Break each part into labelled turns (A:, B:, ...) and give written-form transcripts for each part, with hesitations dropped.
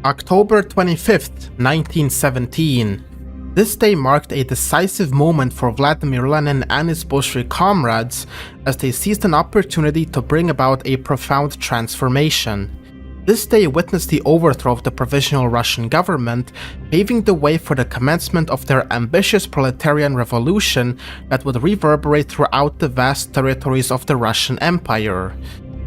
A: October 25th, 1917. This day marked a decisive moment for Vladimir Lenin and his Bolshevik comrades as they seized an opportunity to bring about a profound transformation. This day witnessed the overthrow of the Provisional Russian government, paving the way for the commencement of their ambitious proletarian revolution that would reverberate throughout the vast territories of the Russian Empire.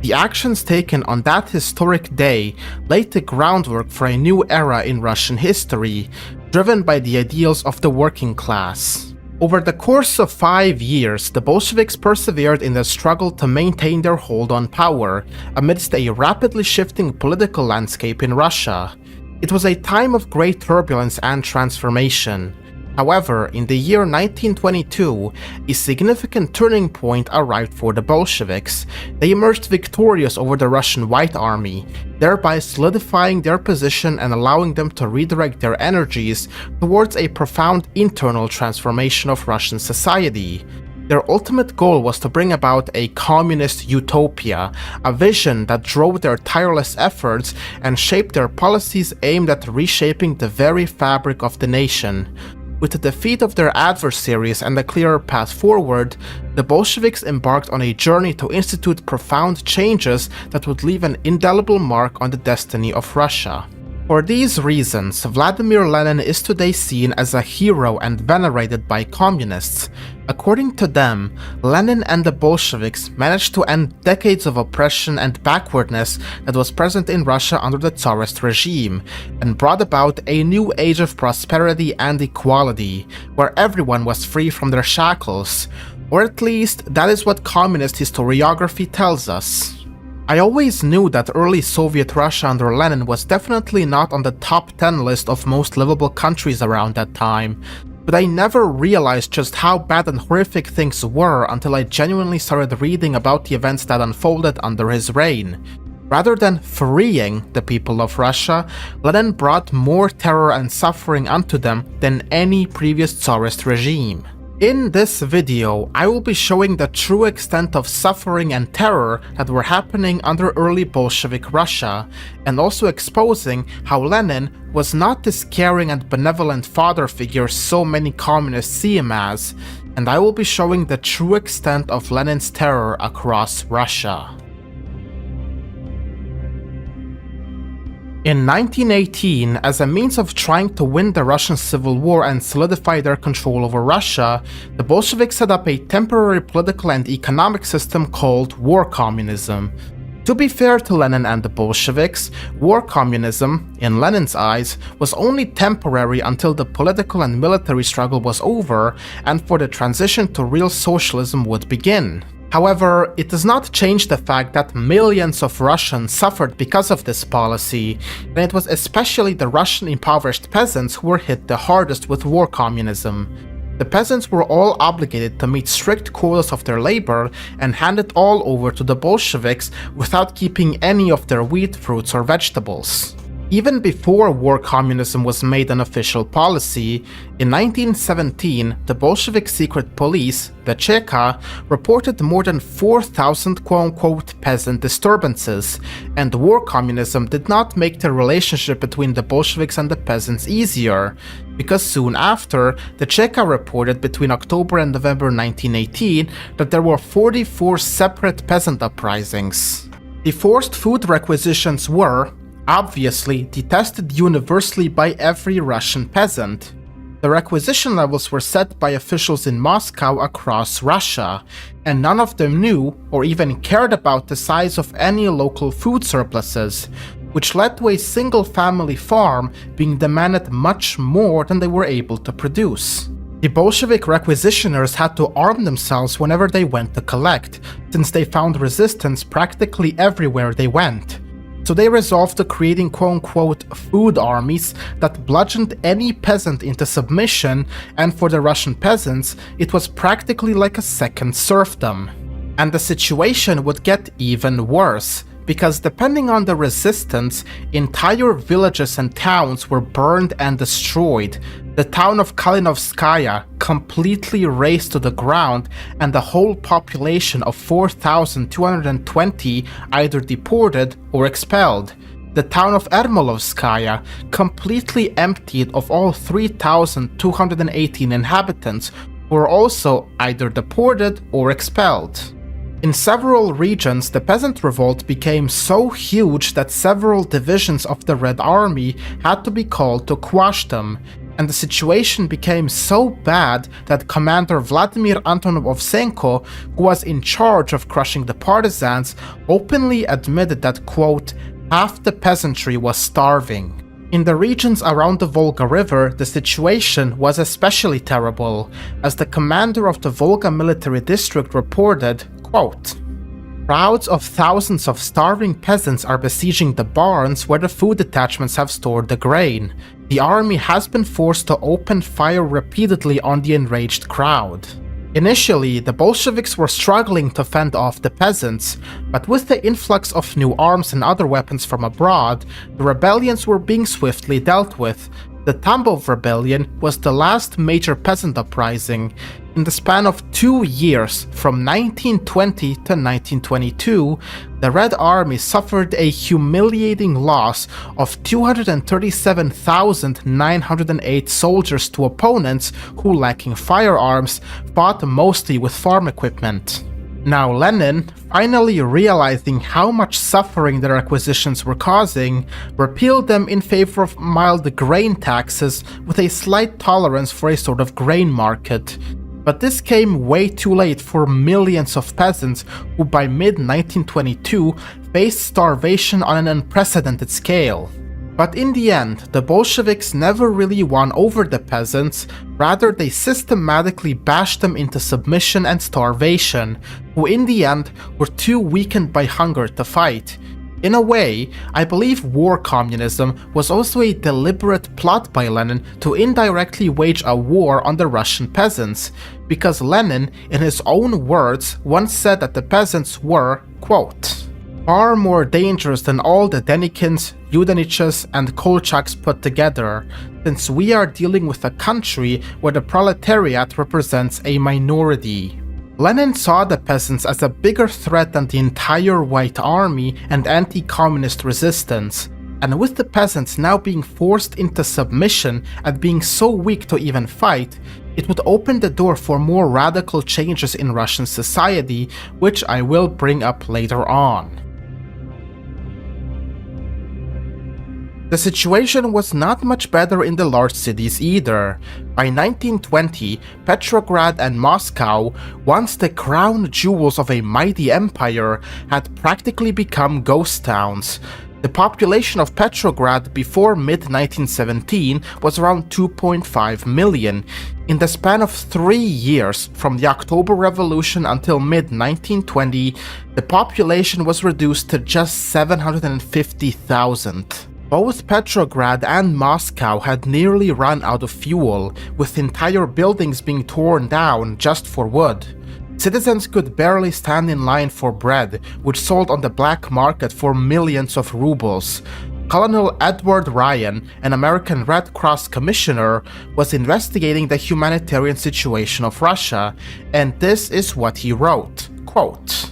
A: The actions taken on that historic day laid the groundwork for a new era in Russian history, driven by the ideals of the working class. Over the course of 5 years, the Bolsheviks persevered in the struggle to maintain their hold on power, amidst a rapidly shifting political landscape in Russia. It was a time of great turbulence and transformation. However, in the year 1922, a significant turning point arrived for the Bolsheviks. They emerged victorious over the Russian White Army, thereby solidifying their position and allowing them to redirect their energies towards a profound internal transformation of Russian society. Their ultimate goal was to bring about a communist utopia, a vision that drove their tireless efforts and shaped their policies aimed at reshaping the very fabric of the nation. With the defeat of their adversaries and a clearer path forward, the Bolsheviks embarked on a journey to institute profound changes that would leave an indelible mark on the destiny of Russia. For these reasons, Vladimir Lenin is today seen as a hero and venerated by communists. According to them, Lenin and the Bolsheviks managed to end decades of oppression and backwardness that was present in Russia under the Tsarist regime, and brought about a new age of prosperity and equality, where everyone was free from their shackles. Or at least, that is what communist historiography tells us. I always knew that early Soviet Russia under Lenin was definitely not on the top 10 list of most livable countries around that time, but I never realized just how bad and horrific things were until I genuinely started reading about the events that unfolded under his reign. Rather than freeing the people of Russia, Lenin brought more terror and suffering unto them than any previous Tsarist regime. In this video, I will be showing the true extent of suffering and terror that were happening under early Bolshevik Russia, and also exposing how Lenin was not this caring and benevolent father figure so many communists see him as, and I will be showing the true extent of Lenin's terror across Russia. In 1918, as a means of trying to win the Russian Civil War and solidify their control over Russia, the Bolsheviks set up a temporary political and economic system called war communism. To be fair to Lenin and the Bolsheviks, war communism, in Lenin's eyes, was only temporary until the political and military struggle was over and for the transition to real socialism would begin. However, it does not change the fact that millions of Russians suffered because of this policy, and it was especially the Russian impoverished peasants who were hit the hardest with war communism. The peasants were all obligated to meet strict quotas of their labor and hand it all over to the Bolsheviks without keeping any of their wheat, fruits, or vegetables. Even before war communism was made an official policy, in 1917, the Bolshevik secret police, the Cheka, reported more than 4,000 quote-unquote peasant disturbances, and war communism did not make the relationship between the Bolsheviks and the peasants easier, because soon after, the Cheka reported between October and November 1918 that there were 44 separate peasant uprisings. The forced food requisitions were, obviously, detested universally by every Russian peasant. The requisition levels were set by officials in Moscow across Russia, and none of them knew or even cared about the size of any local food surpluses, which led to a single-family farm being demanded much more than they were able to produce. The Bolshevik requisitioners had to arm themselves whenever they went to collect, since they found resistance practically everywhere they went. So they resolved to creating quote-unquote food armies that bludgeoned any peasant into submission, and for the Russian peasants, it was practically like a second serfdom. And the situation would get even worse, because depending on the resistance, entire villages and towns were burned and destroyed. The town of Kalinovskaya completely razed to the ground, and the whole population of 4,220 either deported or expelled. The town of Ermolovskaya, completely emptied of all 3,218 inhabitants, were also either deported or expelled. In several regions, the peasant revolt became so huge that several divisions of the Red Army had to be called to quash them, and the situation became so bad that Commander Vladimir Antonovsenko, who was in charge of crushing the partisans, openly admitted that, quote, half the peasantry was starving. In the regions around the Volga River, the situation was especially terrible, as the commander of the Volga military district reported, quote, crowds of thousands of starving peasants are besieging the barns where the food detachments have stored the grain. The army has been forced to open fire repeatedly on the enraged crowd. Initially, the Bolsheviks were struggling to fend off the peasants, but with the influx of new arms and other weapons from abroad, the rebellions were being swiftly dealt with. The Tambov Rebellion was the last major peasant uprising. In the span of 2 years, from 1920 to 1922, the Red Army suffered a humiliating loss of 237,908 soldiers to opponents who, lacking firearms, fought mostly with farm equipment. Now Lenin, finally realizing how much suffering their acquisitions were causing, repealed them in favor of mild grain taxes with a slight tolerance for a sort of grain market. But this came way too late for millions of peasants who by mid-1922 faced starvation on an unprecedented scale. But in the end, the Bolsheviks never really won over the peasants, rather they systematically bashed them into submission and starvation, who in the end were too weakened by hunger to fight. In a way, I believe war communism was also a deliberate plot by Lenin to indirectly wage a war on the Russian peasants, because Lenin, in his own words, once said that the peasants were, quote, far more dangerous than all the Denikins, Yudenichs, and Kolchaks put together, since we are dealing with a country where the proletariat represents a minority. Lenin saw the peasants as a bigger threat than the entire White Army and anti-communist resistance, and with the peasants now being forced into submission and being so weak to even fight, it would open the door for more radical changes in Russian society, which I will bring up later on. The situation was not much better in the large cities either. By 1920, Petrograd and Moscow, once the crown jewels of a mighty empire, had practically become ghost towns. The population of Petrograd before mid-1917 was around 2.5 million. In the span of 3 years, from the October Revolution until mid-1920, the population was reduced to just 750,000. Both Petrograd and Moscow had nearly run out of fuel, with entire buildings being torn down just for wood. Citizens could barely stand in line for bread, which sold on the black market for millions of rubles. Colonel Edward Ryan, an American Red Cross commissioner, was investigating the humanitarian situation of Russia, and this is what he wrote, quote,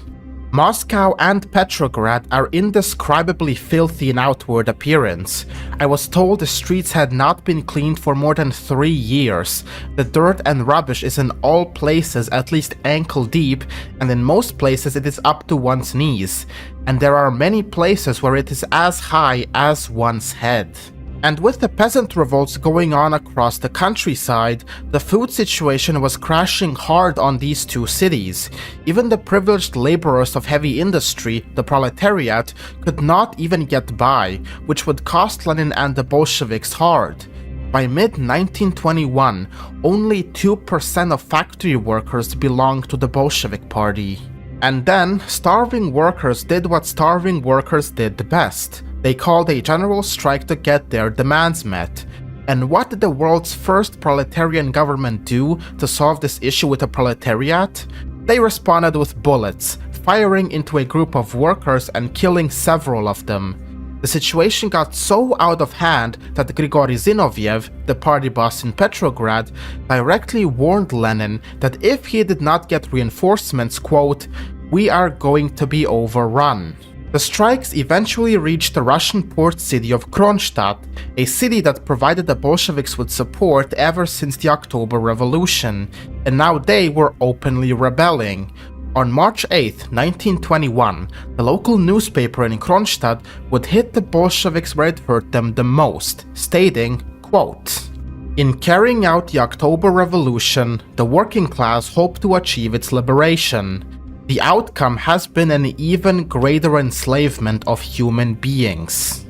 A: Moscow and Petrograd are indescribably filthy in outward appearance. I was told the streets had not been cleaned for more than 3 years. The dirt and rubbish is in all places at least ankle deep, and in most places it is up to one's knees. And there are many places where it is as high as one's head. And with the peasant revolts going on across the countryside, the food situation was crashing hard on these two cities. Even the privileged laborers of heavy industry, the proletariat, could not even get by, which would cost Lenin and the Bolsheviks hard. By mid-1921, only 2% of factory workers belonged to the Bolshevik Party. And then, starving workers did what starving workers did the best. They called a general strike to get their demands met. And what did the world's first proletarian government do to solve this issue with the proletariat? They responded with bullets, firing into a group of workers and killing several of them. The situation got so out of hand that Grigory Zinoviev, the party boss in Petrograd, directly warned Lenin that if he did not get reinforcements, quote, we are going to be overrun. The strikes eventually reached the Russian port city of Kronstadt, a city that provided the Bolsheviks with support ever since the October Revolution, and now they were openly rebelling. On March 8, 1921, the local newspaper in Kronstadt would hit the Bolsheviks where it hurt them the most, stating, quote, "In carrying out the October Revolution, the working class hoped to achieve its liberation. The outcome has been an even greater enslavement of human beings."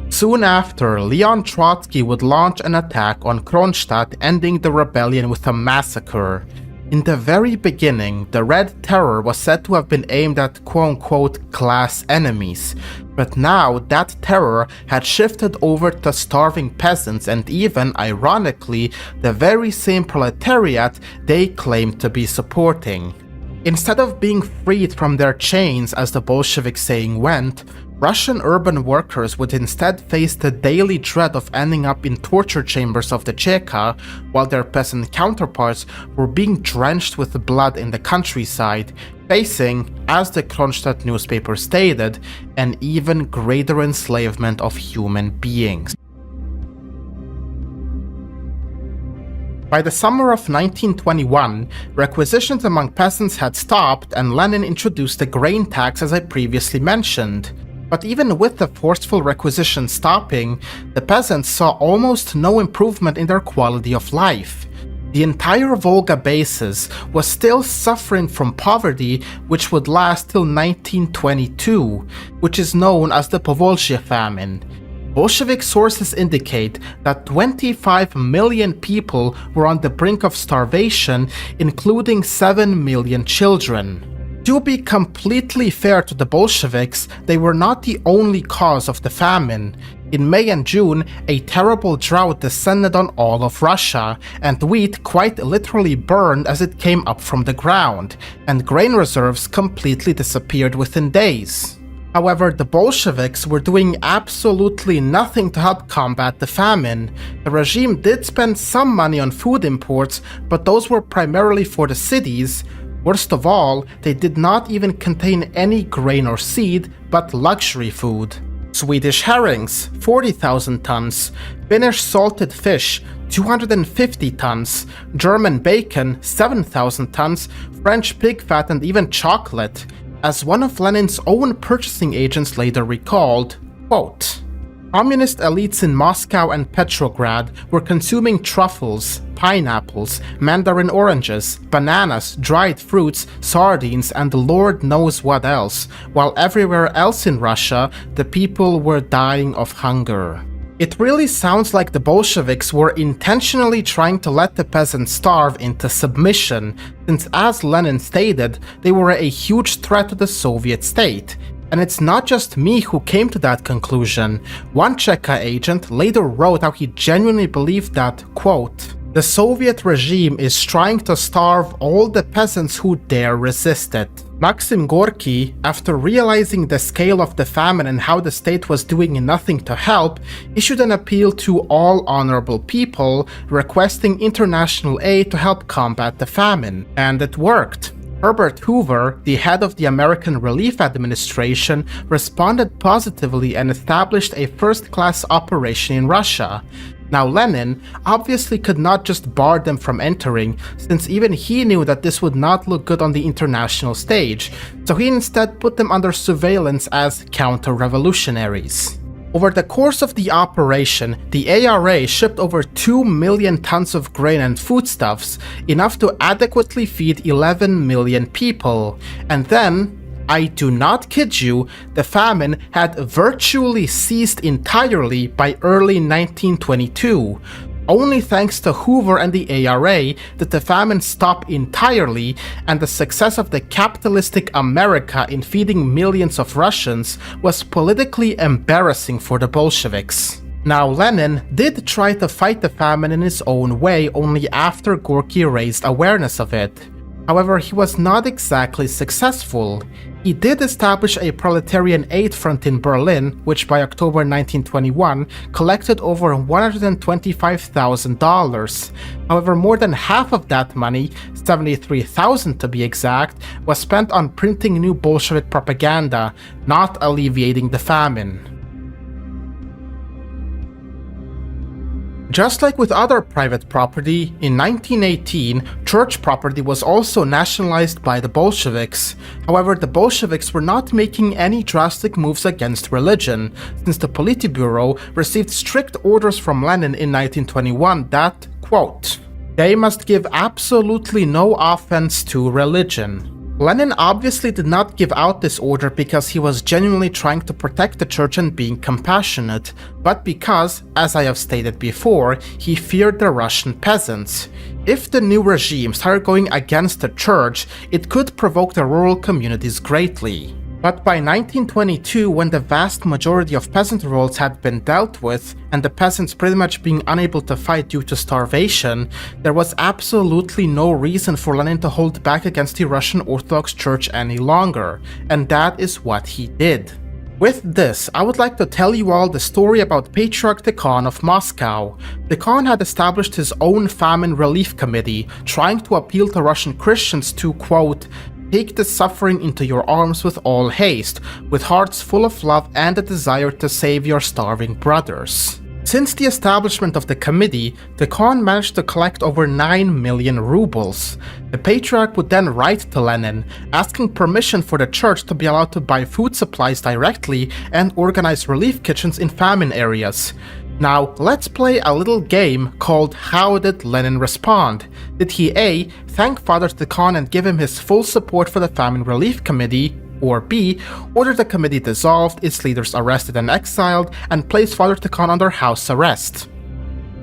A: Soon after, Leon Trotsky would launch an attack on Kronstadt, ending the rebellion with a massacre. In the very beginning, the Red Terror was said to have been aimed at quote-unquote class enemies, but now that terror had shifted over to starving peasants and even, ironically, the very same proletariat they claimed to be supporting. Instead of being freed from their chains, as the Bolshevik saying went, Russian urban workers would instead face the daily dread of ending up in torture chambers of the Cheka, while their peasant counterparts were being drenched with blood in the countryside, facing, as the Kronstadt newspaper stated, an even greater enslavement of human beings. By the summer of 1921, requisitions among peasants had stopped and Lenin introduced the grain tax as I previously mentioned. But even with the forceful requisition stopping, the peasants saw almost no improvement in their quality of life. The entire Volga basis was still suffering from poverty, which would last till 1922, which is known as the Povolzhye famine. Bolshevik sources indicate that 25 million people were on the brink of starvation, including 7 million children. To be completely fair to the Bolsheviks, they were not the only cause of the famine. In May and June, a terrible drought descended on all of Russia, and wheat quite literally burned as it came up from the ground, and grain reserves completely disappeared within days. However, the Bolsheviks were doing absolutely nothing to help combat the famine. The regime did spend some money on food imports, but those were primarily for the cities. Worst of all, they did not even contain any grain or seed, but luxury food. Swedish herrings, 40,000 tons, Finnish salted fish, 250 tons, German bacon, 7,000 tons, French pig fat, and even chocolate. As one of Lenin's own purchasing agents later recalled, quote, "Communist elites in Moscow and Petrograd were consuming truffles, pineapples, mandarin oranges, bananas, dried fruits, sardines, and Lord knows what else, while everywhere else in Russia, the people were dying of hunger." It really sounds like the Bolsheviks were intentionally trying to let the peasants starve into submission, since as Lenin stated, they were a huge threat to the Soviet state. And it's not just me who came to that conclusion. One Cheka agent later wrote how he genuinely believed that, quote, "The Soviet regime is trying to starve all the peasants who dare resist it." Maxim Gorky, after realizing the scale of the famine and how the state was doing nothing to help, issued an appeal to all honorable people, requesting international aid to help combat the famine. And it worked. Herbert Hoover, the head of the American Relief Administration, responded positively and established a first-class operation in Russia. Now Lenin obviously could not just bar them from entering, since even he knew that this would not look good on the international stage, so he instead put them under surveillance as counter-revolutionaries. Over the course of the operation, the ARA shipped over 2 million tons of grain and foodstuffs, enough to adequately feed 11 million people, and then, I do not kid you, the famine had virtually ceased entirely by early 1922. Only thanks to Hoover and the ARA did the famine stop entirely, and the success of the capitalistic America in feeding millions of Russians was politically embarrassing for the Bolsheviks. Now Lenin did try to fight the famine in his own way only after Gorky raised awareness of it. However, he was not exactly successful. He did establish a proletarian aid front in Berlin, which by October 1921 collected over $125,000. However, more than half of that money, $73,000 to be exact, was spent on printing new Bolshevik propaganda, not alleviating the famine. Just like with other private property, in 1918, church property was also nationalized by the Bolsheviks. However, the Bolsheviks were not making any drastic moves against religion, since the Politburo received strict orders from Lenin in 1921 that, quote, "they must give absolutely no offense to religion." Lenin obviously did not give out this order because he was genuinely trying to protect the church and being compassionate, but because, as I have stated before, he feared the Russian peasants. If the new regime started going against the church, it could provoke the rural communities greatly. But by 1922, when the vast majority of peasant revolts had been dealt with, and the peasants pretty much being unable to fight due to starvation, there was absolutely no reason for Lenin to hold back against the Russian Orthodox Church any longer, and that is what he did. With this, I would like to tell you all the story about Patriarch the Khan of Moscow. The Khan had established his own famine relief committee, trying to appeal to Russian Christians to, quote, "take the suffering into your arms with all haste, with hearts full of love and a desire to save your starving brothers." Since the establishment of the committee, the Khan managed to collect over 9 million rubles. The Patriarch would then write to Lenin, asking permission for the church to be allowed to buy food supplies directly and organize relief kitchens in famine areas. Now, let's play a little game called How Did Lenin Respond? Did he A. thank Father the Khan and give him his full support for the Famine Relief Committee, or B. order the committee dissolved, its leaders arrested and exiled, and place Father the Khan under house arrest?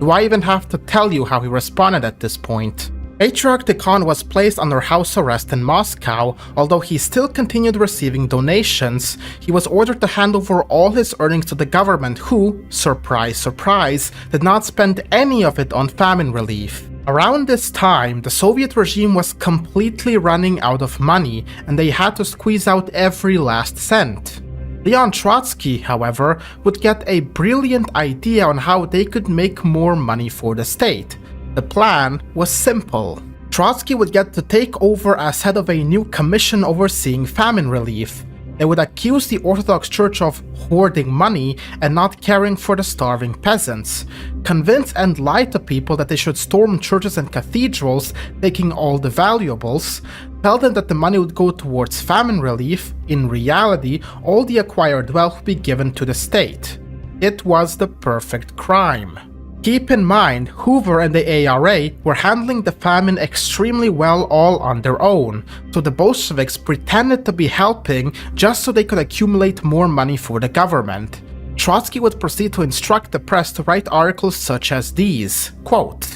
A: Do I even have to tell you how he responded at this point? Patriarch the Khan was placed under house arrest in Moscow. Although he still continued receiving donations, he was ordered to hand over all his earnings to the government who, surprise surprise, did not spend any of it on famine relief. Around this time, the Soviet regime was completely running out of money, and they had to squeeze out every last cent. Leon Trotsky, however, would get a brilliant idea on how they could make more money for the state. The plan was simple. Trotsky would get to take over as head of a new commission overseeing famine relief. They would accuse the Orthodox Church of hoarding money and not caring for the starving peasants, convince and lie to people that they should storm churches and cathedrals, taking all the valuables, tell them that the money would go towards famine relief. In reality, all the acquired wealth would be given to the state. It was the perfect crime. Keep in mind, Hoover and the ARA were handling the famine extremely well all on their own, so the Bolsheviks pretended to be helping just so they could accumulate more money for the government. Trotsky would proceed to instruct the press to write articles such as these, quote,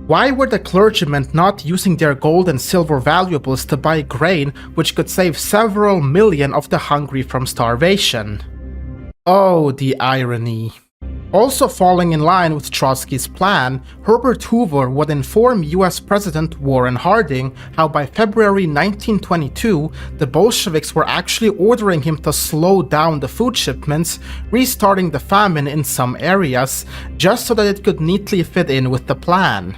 A: "Why were the clergymen not using their gold and silver valuables to buy grain which could save several million of the hungry from starvation?" Oh, the irony. Also falling in line with Trotsky's plan, Herbert Hoover would inform US President Warren Harding how by February 1922, the Bolsheviks were actually ordering him to slow down the food shipments, restarting the famine in some areas, just so that it could neatly fit in with the plan.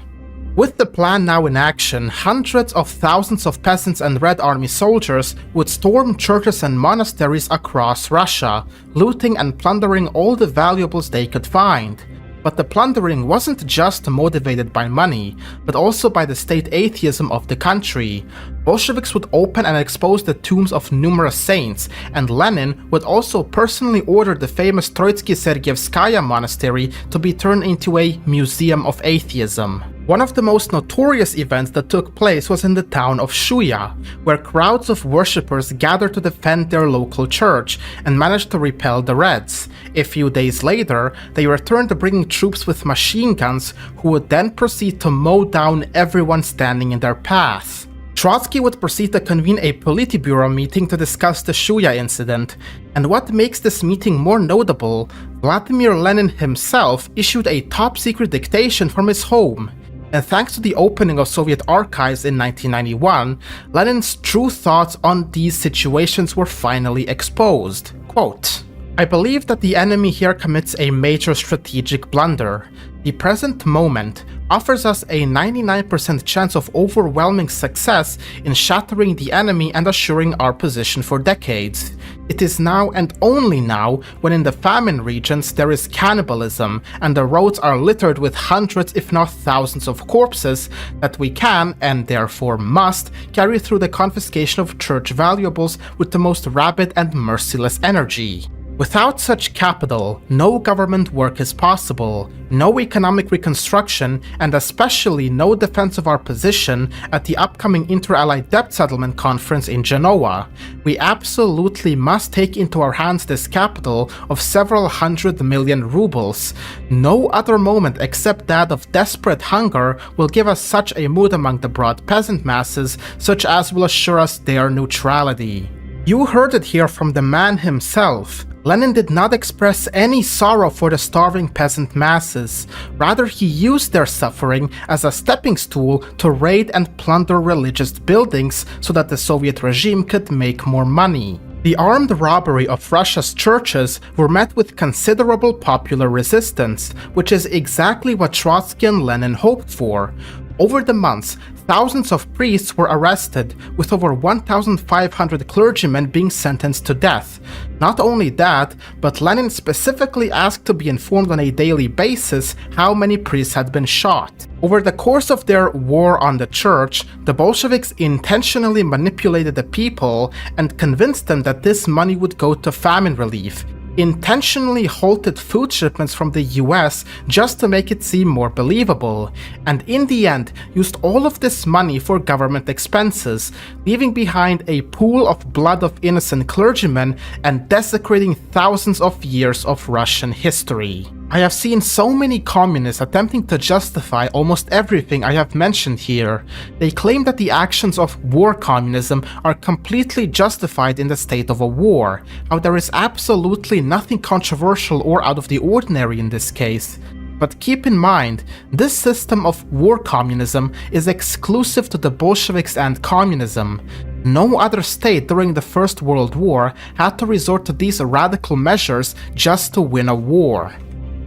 A: With the plan now in action, hundreds of thousands of peasants and Red Army soldiers would storm churches and monasteries across Russia, looting and plundering all the valuables they could find. But the plundering wasn't just motivated by money, but also by the state atheism of the country. Bolsheviks would open and expose the tombs of numerous saints, and Lenin would also personally order the famous Troitsky-Sergievskaya monastery to be turned into a museum of atheism. One of the most notorious events that took place was in the town of Shuya, where crowds of worshippers gathered to defend their local church and managed to repel the Reds. A few days later, they returned bringing troops with machine guns who would then proceed to mow down everyone standing in their path. Trotsky would proceed to convene a Politburo meeting to discuss the Shuya incident, and what makes this meeting more notable, Vladimir Lenin himself issued a top-secret dictation from his home. and thanks to the opening of Soviet archives in 1991, Lenin's true thoughts on these situations were finally exposed. Quote, "I believe that the enemy here commits a major strategic blunder. The present moment offers us a 99% chance of overwhelming success in shattering the enemy and assuring our position for decades. It is now and only now, when in the famine regions there is cannibalism and the roads are littered with hundreds if not thousands of corpses, that we can, and therefore must, carry through the confiscation of church valuables with the most rabid and merciless energy. Without such capital, no government work is possible, no economic reconstruction, and especially no defense of our position at the upcoming Inter-Allied Debt Settlement Conference in Genoa. We absolutely must take into our hands this capital of several 100 million rubles. No other moment except that of desperate hunger will give us such a mood among the broad peasant masses, such as will assure us their neutrality." You heard it here from the man himself. Lenin did not express any sorrow for the starving peasant masses. Rather, he used their suffering as a stepping stool to raid and plunder religious buildings so that the Soviet regime could make more money. The armed robbery of Russia's churches were met with considerable popular resistance, which is exactly what Trotsky and Lenin hoped for. Over the months, thousands of priests were arrested, with over 1,500 clergymen being sentenced to death. Not only that, but Lenin specifically asked to be informed on a daily basis how many priests had been shot. Over the course of their war on the church, the Bolsheviks intentionally manipulated the people and convinced them that this money would go to famine relief, intentionally halted food shipments from the US just to make it seem more believable, and in the end used all of this money for government expenses, leaving behind a pool of blood of innocent clergymen and desecrating thousands of years of Russian history. I have seen so many communists attempting to justify almost everything I have mentioned here. They claim that the actions of war communism are completely justified in the state of a war, how there is absolutely nothing controversial or out of the ordinary in this case. But keep in mind, this system of war communism is exclusive to the Bolsheviks and communism. No other state during the First World War had to resort to these radical measures just to win a war.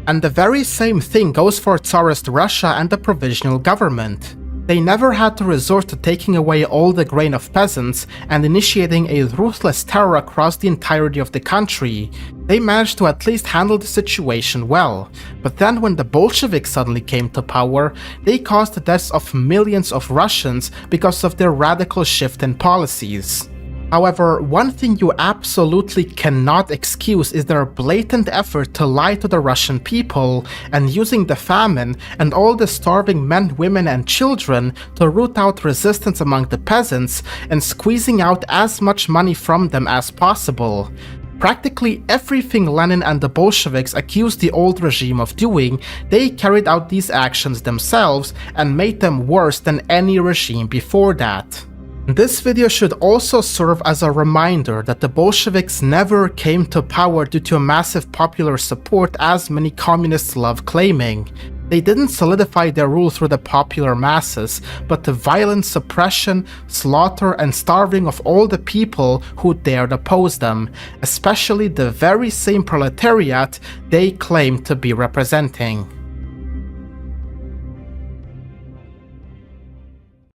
A: And the very same thing goes for Tsarist Russia and the provisional government. They never had to resort to taking away all the grain of peasants and initiating a ruthless terror across the entirety of the country. They managed to at least handle the situation well. But then when the Bolsheviks suddenly came to power, they caused the deaths of millions of Russians because of their radical shift in policies. However, one thing you absolutely cannot excuse is their blatant effort to lie to the Russian people and using the famine and all the starving men, women and children to root out resistance among the peasants and squeezing out as much money from them as possible. Practically everything Lenin and the Bolsheviks accused the old regime of doing, they carried out these actions themselves and made them worse than any regime before that. This video should also serve as a reminder that the Bolsheviks never came to power due to a massive popular support as many communists love claiming. They didn't solidify their rule through the popular masses, but the violent suppression, slaughter and starving of all the people who dared oppose them, especially the very same proletariat they claimed to be representing.